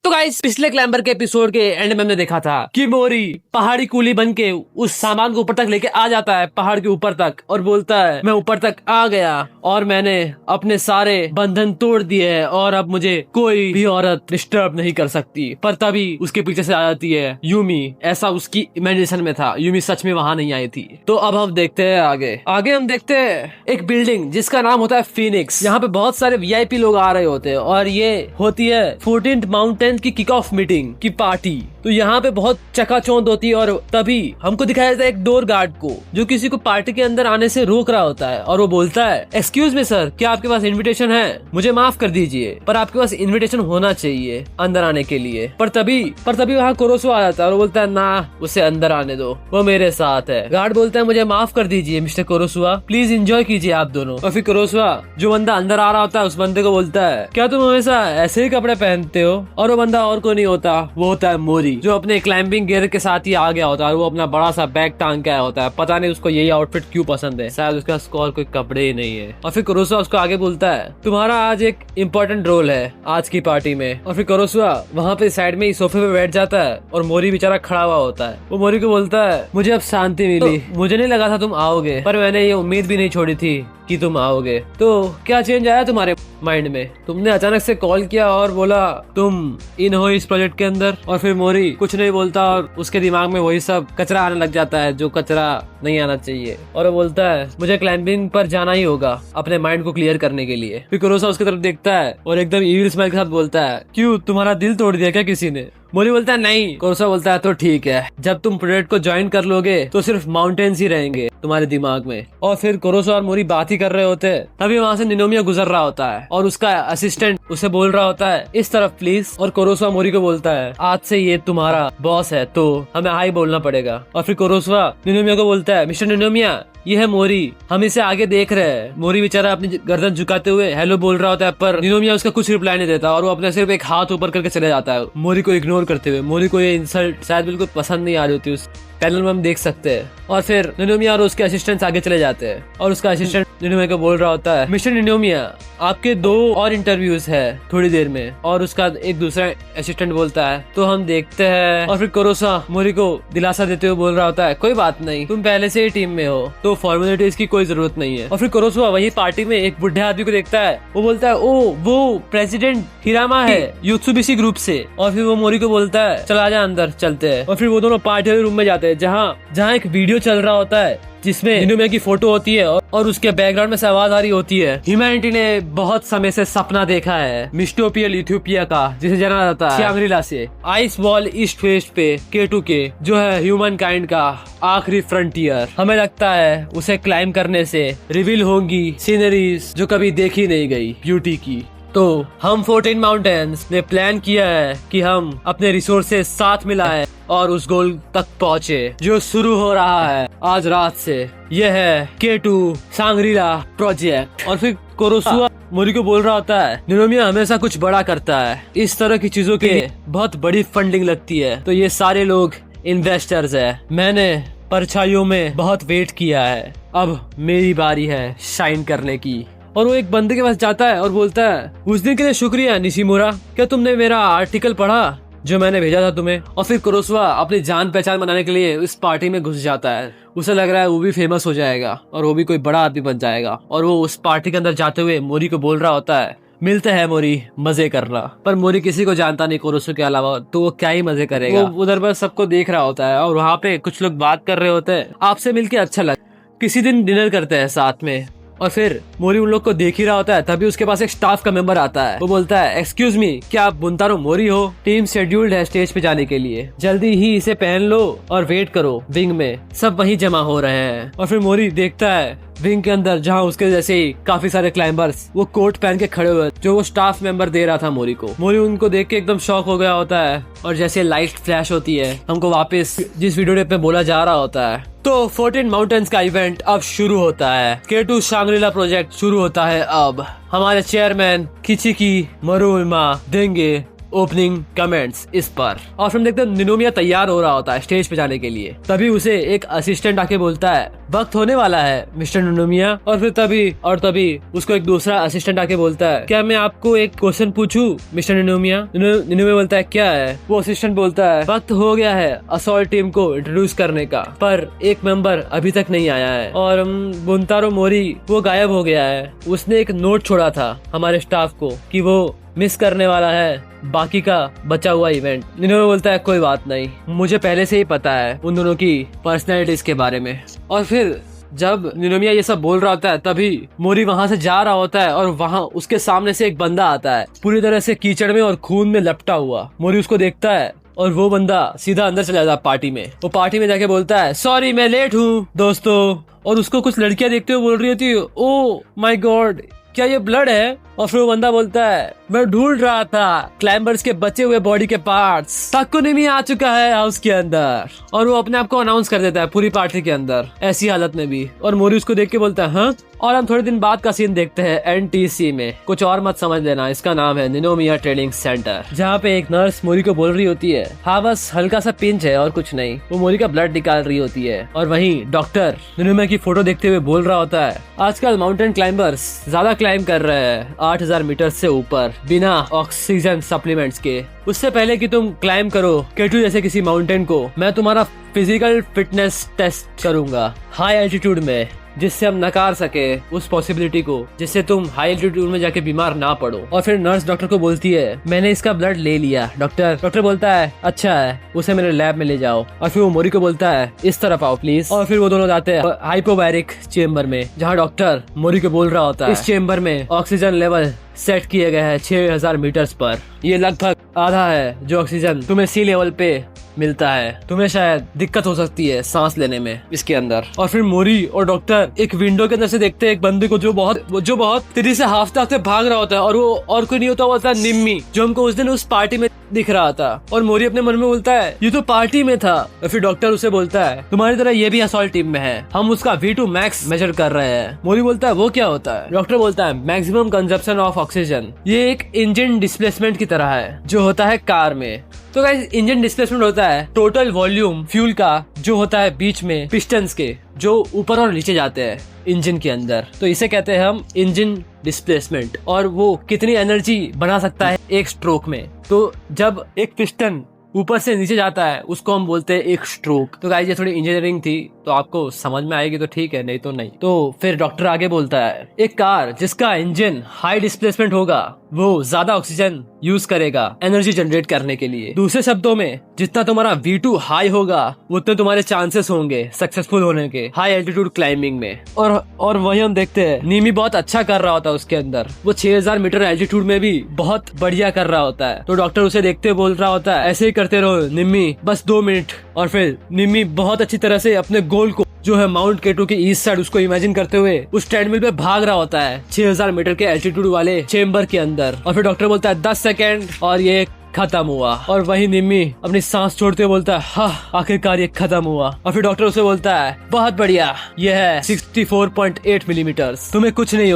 तो गाइस पिछले क्लाइंबर के एपिसोड के एंड में हमने देखा था कि मोरी पहाड़ी कूली बन के उस सामान को ऊपर तक लेके आ जाता है, पहाड़ के ऊपर तक, और बोलता है मैं ऊपर तक आ गया और मैंने अपने सारे बंधन तोड़ दिए हैं और अब मुझे कोई भी औरत डिस्टर्ब नहीं कर सकती। पर तभी उसके पीछे से आ जाती है यूमी। ऐसा उसकी इमेजिनेशन में था, यूमी सच में वहां नहीं आई थी। तो अब हम देखते हैं आगे हम देखते हैं एक बिल्डिंग जिसका नाम होता है फीनिक्स। यहाँ पे बहुत सारे वीआईपी लोग आ रहे होते हैं और ये होती है 14th माउंटेन की किक ऑफ मीटिंग की पार्टी। तो यहाँ पे बहुत चकाचौंध होती है और तभी हमको दिखाया जाता है एक डोर गार्ड को जो किसी को पार्टी के अंदर आने से रोक रहा होता है और वो बोलता है एक्सक्यूज मी सर, क्या आपके पास इनविटेशन है? मुझे माफ कर दीजिए पर आपके पास इनविटेशन होना चाहिए अंदर आने के लिए। पर तभी वहाँ कोरोसुआ आ जाता है और वो बोलता है ना, उसे अंदर आने दो, वो मेरे साथ है। गार्ड बोलता है मुझे माफ कर दीजिए मिस्टर कोरोसुआ, प्लीज एंजॉय कीजिए आप दोनों। और फिर कोरोसुआ जो बंदा अंदर आ रहा होता है उस बंदे को बोलता है क्या तुम हमेशा ऐसे ही कपड़े पहनते हो? और वो बंदा और कोई नहीं होता, वो होता है मोरी जो अपने क्लाइंबिंग गियर के साथ ही आ गया होता है और वो अपना बड़ा सा बैग टांग के आया होता है। पता नहीं उसको यही आउटफिट क्यों पसंद है, शायद उसके पास और कोई कपड़े ही नहीं है। और फिर कोरोसुआ उसको आगे बोलता है तुम्हारा आज एक इम्पोर्टेंट रोल है आज की पार्टी में। और फिर कोरोसुआ वहाँ पे साइड में सोफे पे बैठ जाता है और मोरी बेचारा खड़ा हुआ होता है। वो मोरी को बोलता है मुझे अब शांति मिली, मुझे नहीं लगा था तुम आओगे पर मैंने ये उम्मीद भी नहीं छोड़ी थी कि तुम आओगे। तो क्या चेंज आया तुम्हारे माइंड में? तुमने अचानक से कॉल किया और बोला तुम इन हो इस प्रोजेक्ट के अंदर। और फिर मोरी कुछ नहीं बोलता और उसके दिमाग में वही सब कचरा आने लग जाता है जो कचरा नहीं आना चाहिए। और वो बोलता है मुझे क्लाइंबिंग पर जाना ही होगा अपने माइंड को क्लियर करने के लिए। फिर कोरोसुआ उसकी तरफ देखता है और एकदम इविल स्माइल के साथ बोलता है क्यों, तुम्हारा दिल तोड़ दिया क्या किसी ने? मोरी बोलता है नहीं। कोरोसुआ बोलता है तो ठीक है, जब तुम प्रोजेक्ट को ज्वाइन कर लोगे तो सिर्फ माउंटेन्स ही रहेंगे तुम्हारे दिमाग में। और फिर कोरोसुआ और मोरी बात ही कर रहे होते हैं तभी वहाँ से निनोमिया गुजर रहा होता है और उसका असिस्टेंट उसे बोल रहा होता है इस तरफ प्लीज। और कोरोसुआ मोरी को बोलता है आज से ये तुम्हारा बॉस है तो हमें हाई बोलना पड़ेगा। और फिर कोरोसुआ निनोमिया को बोलता है मिस्टर निनोमिया ये है मोरी, हम इसे आगे देख रहे हैं। मोरी बेचारा अपनी गर्दन झुकाते हुए हेलो बोल रहा होता है पर निनोमिया उसका कुछ रिप्लाई नहीं देता और वो अपने सिर्फ एक हाथ ऊपर करके चले जाता है मोरी को इग्नोर करते हुए। मोरी को ये इंसल्ट शायद बिल्कुल पसंद नहीं आ रही होती, उस पैनल में हम देख सकते हैं। और फिर निनोमिया और उसके असिस्टेंट्स आगे चले जाते हैं और उसका असिस्टेंट निनोमिया को बोल रहा होता है मिस्टर निनोमिया आपके 2 और इंटरव्यूज है थोड़ी देर में। और उसका एक दूसरा असिस्टेंट बोलता है तो हम देखते हैं। और फिर कोरोसुआ मोरी को दिलासा देते हुए बोल रहा होता है कोई बात नहीं, तुम पहले से ही टीम में हो तो फॉर्मेलिटीज की कोई जरूरत नहीं है। और फिर कोरोसुआ वही पार्टी में एक बुढ़े आदमी को देखता है, वो बोलता है ओ वो प्रेसिडेंट हिरामा है युत्सुबिशी ग्रुप से। और फिर वो मोरी को बोलता है चल आजा अंदर चलते हैं। और फिर वो दोनों पार्टी वाले रूम में जाते हैं जहाँ एक वीडियो चल रहा होता है जिसमें निनोमिया की फोटो होती है और उसके बैकग्राउंड में से आवाज आ रही होती है ह्यूमैनिटी ने बहुत समय से सपना देखा है मिस्टोपियल इथियोपिया का जिसे जाना जाता है शंग्री-ला से आइस वॉल ईस्ट वेस्ट पे K2K जो है ह्यूमन काइंड का आखिरी फ्रंटियर। हमें लगता है उसे क्लाइम करने से रिवील होंगी सीनरीज जो कभी देखी नहीं गई ब्यूटी की। तो हम 14 माउंटेन्स ने प्लान किया है कि हम अपने रिसोर्सेज साथ मिलाएं और उस गोल तक पहुँचे जो शुरू हो रहा है आज रात से। यह है K2 शंग्री-ला प्रोजेक्ट। और फिर कोरोसुआ मोरी को बोल रहा होता है निनोमिया हमेशा कुछ बड़ा करता है, इस तरह की चीजों के बहुत बड़ी फंडिंग लगती है तो ये सारे लोग इन्वेस्टर्स है। मैंने परछाइयों में बहुत वेट किया है, अब मेरी बारी है शाइन करने की। और वो एक बंदे के पास जाता है और बोलता है उस दिन के लिए शुक्रिया निशिमुरा, क्या तुमने मेरा आर्टिकल पढ़ा जो मैंने भेजा था तुम्हें? और फिर कोरोसुआ अपनी जान पहचान बनाने के लिए इस पार्टी में घुस जाता है। उसे लग रहा है वो भी फेमस हो जाएगा और वो भी कोई बड़ा आदमी बन जाएगा। और वो उस पार्टी के अंदर जाते हुए मोरी को बोल रहा होता है मिलते हैं मोरी, मजे करना। पर मोरी किसी को जानता नहीं कोरोसुआ के अलावा तो वो क्या ही मजे करेगा। वो उधर बस सबको देख रहा होता है और वहाँ पे कुछ लोग बात कर रहे होते हैं आपसे मिलके अच्छा लगा, किसी दिन डिनर करते हैं साथ में। और फिर मोरी उन लोग को देख ही रहा होता है तभी उसके पास एक स्टाफ का मेंबर आता है। वो बोलता है एक्सक्यूज मी, क्या आप बुंतारो मोरी हो? टीम शेड्यूल्ड है स्टेज पे जाने के लिए, जल्दी ही इसे पहन लो और वेट करो विंग में, सब वहीं जमा हो रहे हैं। और फिर मोरी देखता है विंग के अंदर जहाँ उसके जैसे ही काफी सारे क्लाइंबर्स वो कोट पहन के खड़े हुए जो वो स्टाफ मेंबर दे रहा था मोरी को। मोरी उनको देख के एकदम शॉक हो गया होता है और जैसे लाइट फ्लैश होती है हमको वापस जिस वीडियो टेप में बोला जा रहा होता है। तो 14 माउंटेन्स का इवेंट अब शुरू होता है। K2 शंग्री-ला प्रोजेक्ट शुरू होता है। अब हमारे चेयरमैन किचिकी मरुमा देंगे ओपनिंग कमेंट्स इस पर। और फिर देखते हैं निनोमिया तैयार हो रहा होता है स्टेज पे जाने के लिए। तभी उसे एक असिस्टेंट आके बोलता है वक्त होने वाला है मिस्टर निनोमिया। और फिर तभी उसको एक दूसरा असिस्टेंट आके बोलता है क्या मैं आपको एक क्वेश्चन पूछूं मिस्टर निनोमिया। निनोमिया बोलता है क्या है। वो असिस्टेंट बोलता है वक्त हो गया है असॉल्ट टीम को इंट्रोड्यूस करने का, पर एक मेंबर अभी तक नहीं आया है और बुंतारो मोरी वो गायब हो गया है। उसने एक नोट छोड़ा था हमारे स्टाफ को कि वो मिस करने वाला है बाकी का बचा हुआ इवेंट। निनोमिया बोलता है कोई बात नहीं, मुझे पहले से ही पता है उन दोनों की पर्सनैलिटीज के बारे में। और फिर जब निनोमिया ये सब बोल रहा होता है तभी मोरी वहाँ से जा रहा होता है और वहाँ उसके सामने से एक बंदा आता है पूरी तरह से कीचड़ में और खून में लपटा हुआ। मोरी उसको देखता है और वो बंदा सीधा अंदर चला जाता है पार्टी में। वो पार्टी में जाके बोलता है सॉरी मैं लेट हूँ दोस्तों। और उसको कुछ लड़कियां देखते हुए बोल रही होती है ओ माय गॉड क्या ये ब्लड है। और फिर वो बंदा बोलता है मैं ढूंढ रहा था क्लाइंबर्स के बचे हुए बॉडी के पार्ट्स। ताकुनिमी आ चुका है हाउस के अंदर। और वो अपने आप को अनाउंस कर देता है पूरी पार्टी के अंदर ऐसी हालत में भी। और मोरी उसको देख के बोलता है हाँ। और हम थोड़े दिन बाद का सीन देखते हैं एनटीसी में। कुछ और मत समझ लेना, इसका नाम है निनोमिया ट्रेनिंग सेंटर, जहाँ पे एक नर्स मोरी को बोल रही होती है हाँ बस हल्का सा पिंच है और कुछ नहीं। वो मोरी का ब्लड निकाल रही होती है। और वहीं डॉक्टर निनोमिया की फोटो देखते हुए बोल रहा होता है आजकल माउंटेन क्लाइंबर्स ज्यादा क्लाइंब कर रहे हैं 8000 मीटर से ऊपर बिना ऑक्सीजन सप्लीमेंट्स के। उससे पहले कि तुम क्लाइंब करो केटू जैसे किसी माउंटेन को, मैं तुम्हारा फिजिकल फिटनेस टेस्ट करूंगा हाई एल्टीट्यूड में, जिससे हम नकार सके उस पॉसिबिलिटी को जिससे तुम हाई एल्टीट्यूड में जाके बीमार ना पड़ो। और फिर नर्स डॉक्टर को बोलती है मैंने इसका ब्लड ले लिया डॉक्टर बोलता है अच्छा है उसे मेरे लैब में ले जाओ। और फिर वो मोरी को बोलता है इस तरफ आओ प्लीज। और फिर वो दोनों जाते हैं हाइपोबैरिक चेम्बर में, जहाँ डॉक्टर मोरी को बोल रहा होता है इस चेम्बर में ऑक्सीजन लेवल सेट किए गए हैं 6000 मीटर्स पर। ये लगभग आधा है जो ऑक्सीजन तुम्हें सी लेवल पे मिलता है। तुम्हें शायद दिक्कत हो सकती है सांस लेने में इसके अंदर। और फिर मोरी और डॉक्टर एक विंडो के अंदर से देखते हैं एक बंदे को जो बहुत तेजी से हाफते भाग रहा होता है। और वो और कोई नहीं होता है निम्मी, जो हमको उस दिन उस पार्टी में दिख रहा था। और मोरी अपने मन में बोलता है ये तो पार्टी में था। और फिर डॉक्टर उसे बोलता है तुम्हारी तरह ये भी असॉल्ट टीम में है, हम उसका V2 मैक्स मेजर कर रहे हैं। मोरी बोलता है वो क्या होता है। डॉक्टर बोलता है मैक्सिमम कंजप्शन ऑफ ऑक्सीजन। ये एक इंजन डिस्प्लेसमेंट की तरह है जो होता है कार में। तो गाइस इंजन डिस्प्लेसमेंट होता है टोटल वॉल्यूम फ्यूल का जो होता है बीच में पिस्टन्स के जो ऊपर और नीचे जाते हैं इंजन के अंदर। तो इसे कहते हैं हम इंजन डिस्प्लेसमेंट। और वो कितनी एनर्जी बना सकता है एक स्ट्रोक में। तो जब एक पिस्टन ऊपर से नीचे जाता है उसको हम बोलते हैं एक स्ट्रोक। तो गाइस ये थोड़ी इंजीनियरिंग थी तो आपको समझ में आएगी तो ठीक है, नहीं तो नहीं। तो फिर डॉक्टर आगे बोलता है एक कार जिसका इंजन हाई डिस्प्लेसमेंट होगा वो ज्यादा ऑक्सीजन यूज करेगा एनर्जी जनरेट करने के लिए। दूसरे शब्दों में जितना तुम्हारा V2 हाई होगा उतने तुम्हारे चांसेस होंगे सक्सेसफुल होने के हाई एल्टीट्यूड क्लाइंबिंग में। और वही हम देखते हैं निमी बहुत अच्छा कर रहा होता है उसके अंदर। वो 6000 मीटर एल्टीट्यूड में भी बहुत बढ़िया कर रहा होता है। तो डॉक्टर उसे देखते हुए बोल रहा होता है ऐसे ही करते रहो निम्मी बस 2 मिनट। और फिर निम्मी बहुत अच्छी तरह से अपने गोल को जो है माउंट केटू के ईस्ट साइड उसको इमेजिन करते हुए उस ट्रेडमिल पे भाग रहा होता है 6000 मीटर के एल्टीट्यूड वाले चेम्बर के अंदर। और फिर डॉक्टर बोलता है 10 सेकेंड और ये खत्म हुआ। और वही निम्मी अपनी सांस छोड़ते हुए बोलता है हाँ आखिरकार ये खत्म हुआ। और फिर डॉक्टर उसे बोलता है बहुत बढ़िया ये है 64.8 मिलीमीटर, तुम्हें कुछ नहीं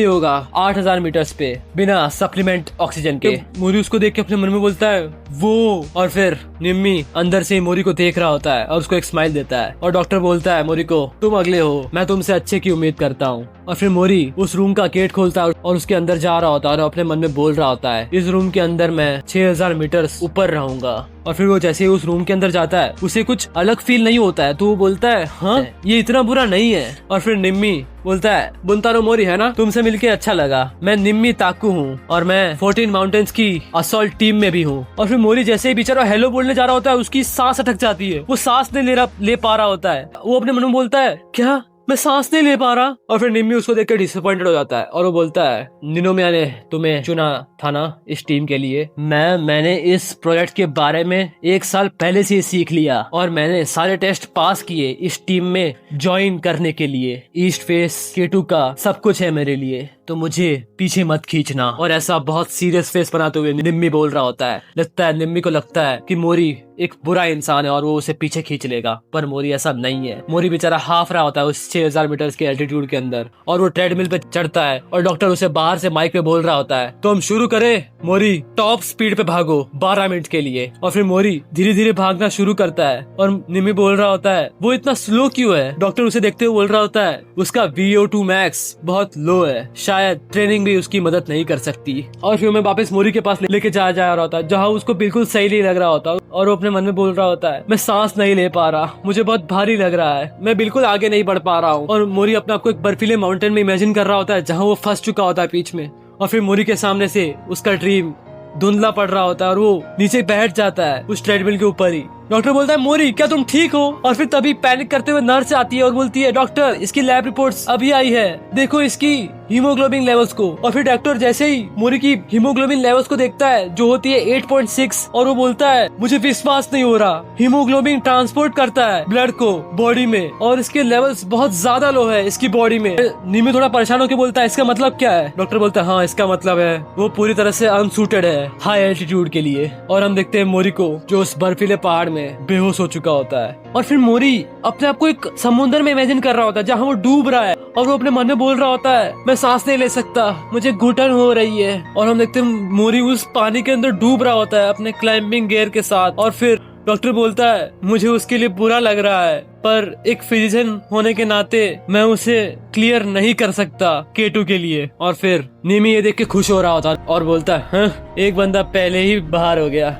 होगा 8000 मीटर्स पे बिना सप्लीमेंट ऑक्सीजन के। मोरी उसको देख के अपने मन में बोलता है वो। और फिर निम्मी अंदर से मोरी को देख रहा होता है और उसको एक स्माइल देता है। और डॉक्टर बोलता है मोरी को तुम अगले हो, मैं तुमसे अच्छे की उम्मीद करता हूँ। और फिर मोरी उस रूम का गेट खोलता है और उसके अंदर जा रहा होता है और अपने मन में बोल रहा होता है इस रूम के अंदर मैं 6000 मीटर ऊपर रहूंगा। और फिर वो जैसे ही उस रूम के अंदर जाता है उसे कुछ अलग फील नहीं होता है। तो वो बोलता है हाँ ये इतना बुरा नहीं है। और फिर निम्मी बोलता है बुंतारो मोरी है ना, तुमसे मिलके अच्छा लगा। मैं निम्मी ताकू हूँ और मैं 14 माउंटेन्स की असॉल्ट टीम में भी हूँ। और फिर मोरी जैसे ही बेचारा हेलो बोलने जा रहा होता है उसकी सांस अटक जाती है। वो सांस नहीं ले पा रहा होता है। वो अपने मन में बोलता है क्या मैं सांस नहीं ले पा रहा। और फिर निम्मी उसको देखकर डिसअपॉइंटेड हो जाता है और वो बोलता है निनोमिया ने तुम्हें चुना था ना इस टीम के लिए। मैंने इस प्रोजेक्ट के बारे में 1 साल पहले से सीख लिया और मैंने सारे टेस्ट पास किए इस टीम में ज्वाइन करने के लिए। ईस्ट फेस K2 का सब कुछ है मेरे लिए। तो मुझे पीछे मत खींचना। और ऐसा बहुत सीरियस फेस बनाते हुए निम्मी बोल रहा होता है। निम्मी को लगता है कि मोरी एक बुरा इंसान है और वो उसे पीछे खींच लेगा, पर मोरी ऐसा नहीं है। मोरी बेचारा हाफ रहा होता है उस 6000 मीटर के एल्टीट्यूड के अंदर, और वो ट्रेडमिल पे चढ़ता है और डॉक्टर उसे बाहर से माइक पे बोल रहा होता है, तो हम शुरू करें मोरी, टॉप स्पीड पे भागो 12 मिनट के लिए। और फिर मोरी धीरे धीरे भागना शुरू करता है और निम्मी बोल रहा होता है वो इतना स्लो क्यों है। डॉक्टर उसे देखते हुए बोल रहा होता है उसका VO2 max बहुत लो है, शायद ट्रेनिंग भी उसकी मदद नहीं कर सकती। और फिर मैं वापस मोरी के पास लेके जा रहा होता है जहाँ उसको बिल्कुल सही नहीं लग रहा होता, और वो अपने मन में बोल रहा होता है मैं सांस नहीं ले पा रहा, मुझे बहुत भारी लग रहा है, मैं बिल्कुल आगे नहीं बढ़ पा रहा हूँ। और मोरी अपने आप को एक बर्फीले माउंटेन में इमेजिन कर रहा होता है जहाँ वो फंस चुका होता है बीच में। और फिर मोरी के सामने से उसका ड्रीम धुंधला पड़ रहा होता है और वो नीचे बैठ जाता है उस ट्रेडमिल के ऊपर ही। डॉक्टर बोलता है मोरी क्या तुम ठीक हो? और फिर तभी पैनिक करते हुए नर्स आती है और बोलती है डॉक्टर इसकी लैब रिपोर्ट्स अभी आई है, देखो इसकी हीमोग्लोबिन लेवल्स को। और फिर डॉक्टर जैसे ही मोरी की हीमोग्लोबिन लेवल्स को देखता है जो होती है 8.6, और वो बोलता है मुझे विश्वास नहीं हो रहा, हीमोग्लोबिन ट्रांसपोर्ट करता है ब्लड को बॉडी में और इसके लेवल्स बहुत ज्यादा लो है इसकी बॉडी में। निमी थोड़ा परेशान होकर बोलता है इसका मतलब क्या है? डॉक्टर बोलता है हाँ इसका मतलब है वो पूरी तरह से अनसूटेड है हाई एल्टीट्यूड के लिए। और हम देखते हैं मोरी को जो उस बर्फीले पहाड़ में बेहोश हो चुका होता है। और फिर मोरी अपने आप को एक समुद्र में इमेजिन कर रहा होता है जहाँ वो डूब रहा है, और वो अपने मन में बोल रहा होता है मैं सांस नहीं ले सकता, मुझे घुटन हो रही है। और हम देखते हैं मोरी उस पानी के अंदर डूब रहा होता है अपने क्लाइंबिंग गियर के साथ। और फिर डॉक्टर बोलता है मुझे उसके लिए बुरा लग रहा है, पर एक फिजिशियन होने के नाते मैं उसे क्लियर नहीं कर सकता K2 के लिए। और फिर निमी ये देख के खुश हो रहा होता और बोलता है एक बंदा पहले ही बाहर हो गया।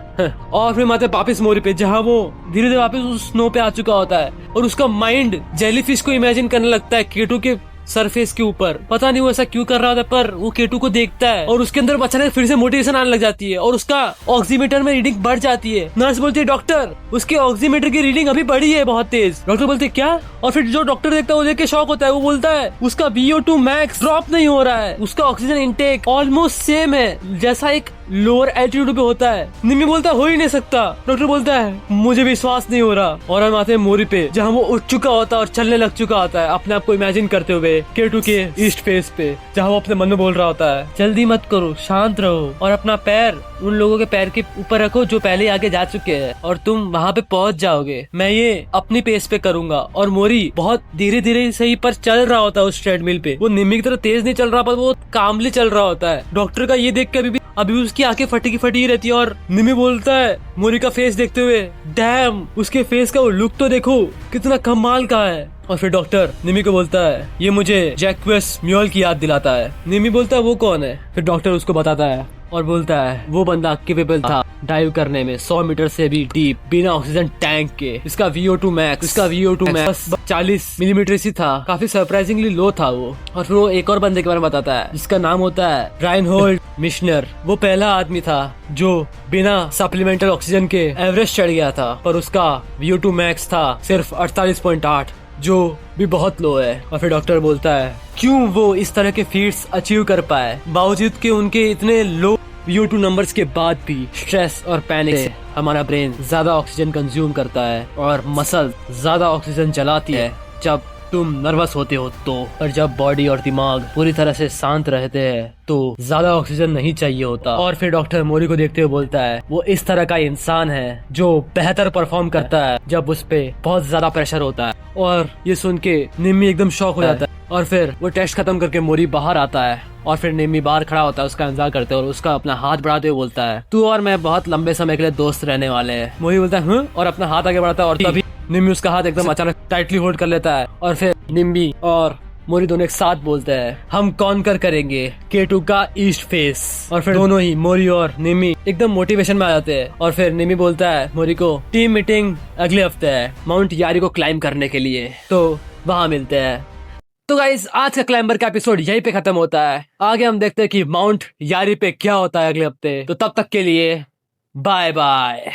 और फिर माते वापिस मोरी पे जहाँ वो धीरे धीरे वापस उस स्नो पे आ चुका होता है और उसका माइंड जेलीफिश को इमेजिन करने लगता है K2 के सरफेस के ऊपर। पता नहीं वो ऐसा क्यों कर रहा था, पर वो K2 को देखता है और उसके अंदर अचानक फिर से मोटिवेशन आने लग जाती है और उसका ऑक्सीमीटर में रीडिंग बढ़ जाती है। नर्स बोलती है डॉक्टर उसके ऑक्सीमीटर की रीडिंग अभी बढ़ी है बहुत तेज। डॉक्टर बोलते है क्या? और फिर जो डॉक्टर देखता है वो देख के शॉक होता है, वो बोलता है उसका VO2 max ड्रॉप नहीं हो रहा है, उसका ऑक्सीजन इंटेक ऑलमोस्ट सेम है जैसा एक लोअर एल्टीट्यूड पे होता है। निमी बोलता है हो ही नहीं सकता। डॉक्टर बोलता है मुझे विश्वास नहीं हो रहा। और हम आते हैं मोरी पे जहाँ वो उठ चुका होता है और चलने लग चुका होता है अपने आप को इमेजिन करते हुए K2 के ईस्ट फेस पे, जहाँ वो अपने मन में बोल रहा होता है जल्दी मत करो, शांत रहो और अपना पैर उन लोगों के पैर के ऊपर रखो जो पहले आगे जा चुके हैं और तुम वहाँ पे पहुँच जाओगे, मैं ये अपनी पेस पे करूंगा। और मोरी बहुत धीरे धीरे सही पर चल रहा होता है उस ट्रेडमिल पे, वो निम्मी की तरह तेज नहीं चल रहा पर वो कामली चल रहा होता है। डॉक्टर का ये देख के अभी उसकी आंखें फटी की फटी ही रहती है। और निमी बोलता है मोरी का फेस देखते हुए डैम उसके फेस का वो लुक तो देखो कितना कमाल का है। और फिर डॉक्टर निमी को बोलता है ये मुझे जैक्वेस म्यूल की याद दिलाता है। निमी बोलता है वो कौन है? फिर डॉक्टर उसको बताता है और बोलता है वो बंदा केपेबल था डाइव करने में 100 मीटर से भी डीप बिना ऑक्सीजन टैंक के। इसका VO2 max 40 मिलीमीटर ही था, काफी सरप्राइजिंगली लो था वो। और फिर वो एक और बंदे के बारे में बताता है जिसका नाम होता है राइनहोल्ड मिशनर। वो पहला आदमी था जो बिना सप्लीमेंटल ऑक्सीजन के एवरेस्ट चढ़ गया था, पर उसका VO2 max था सिर्फ 48.8 जो भी बहुत लो है। और फिर डॉक्टर बोलता है क्यों वो इस तरह के फीट्स अचीव कर पाए बावजूद के उनके इतने लो VO2 नंबर्स के बाद भी। स्ट्रेस और पैनिक से हमारा ब्रेन ज्यादा ऑक्सीजन कंज्यूम करता है और मसल ज्यादा ऑक्सीजन जलाती है जब तुम नर्वस होते हो तो, और जब बॉडी और दिमाग पूरी तरह से शांत रहते हैं तो ज्यादा ऑक्सीजन नहीं चाहिए होता। और फिर डॉक्टर मोरी को देखते हुए बोलता है वो इस तरह का इंसान है जो बेहतर परफॉर्म करता है जब उस पे बहुत ज्यादा प्रेशर होता है। और ये सुन के निम्मी एकदम शॉक हो जाता है। और फिर वो टेस्ट खत्म करके मोरी बाहर आता है और फिर निम्मी बाहर खड़ा होता है उसका इंतजार करते और उसका अपना हाथ बढ़ाते हुए बोलता है तू और मैं बहुत लंबे समय के लिए दोस्त रहने वाले हैं। मोरी बोलता है और अपना हाथ आगे बढ़ाता है और तभी निम्मी उसका हाथ एकदम अचानक टाइटली होल्ड कर लेता है। और फिर निम्मी और मोरी दोनों एक साथ बोलते हैं हम कॉन्कर करेंगे K2 का ईस्ट फेस। और फिर दोनों ही मोरी और निम्मी एकदम मोटिवेशन में आ जाते हैं। और फिर निम्मी बोलता है मोरी को टीम मीटिंग अगले हफ्ते है माउंट यारी को क्लाइंब करने के लिए, तो वहाँ मिलते हैं। तो गाइस आज का क्लाइंबर का एपिसोड यहीं पे खत्म होता है। आगे हम देखते हैं कि माउंट यारी पे क्या होता है अगले हफ्ते। तो तब तक के लिए बाय बाय।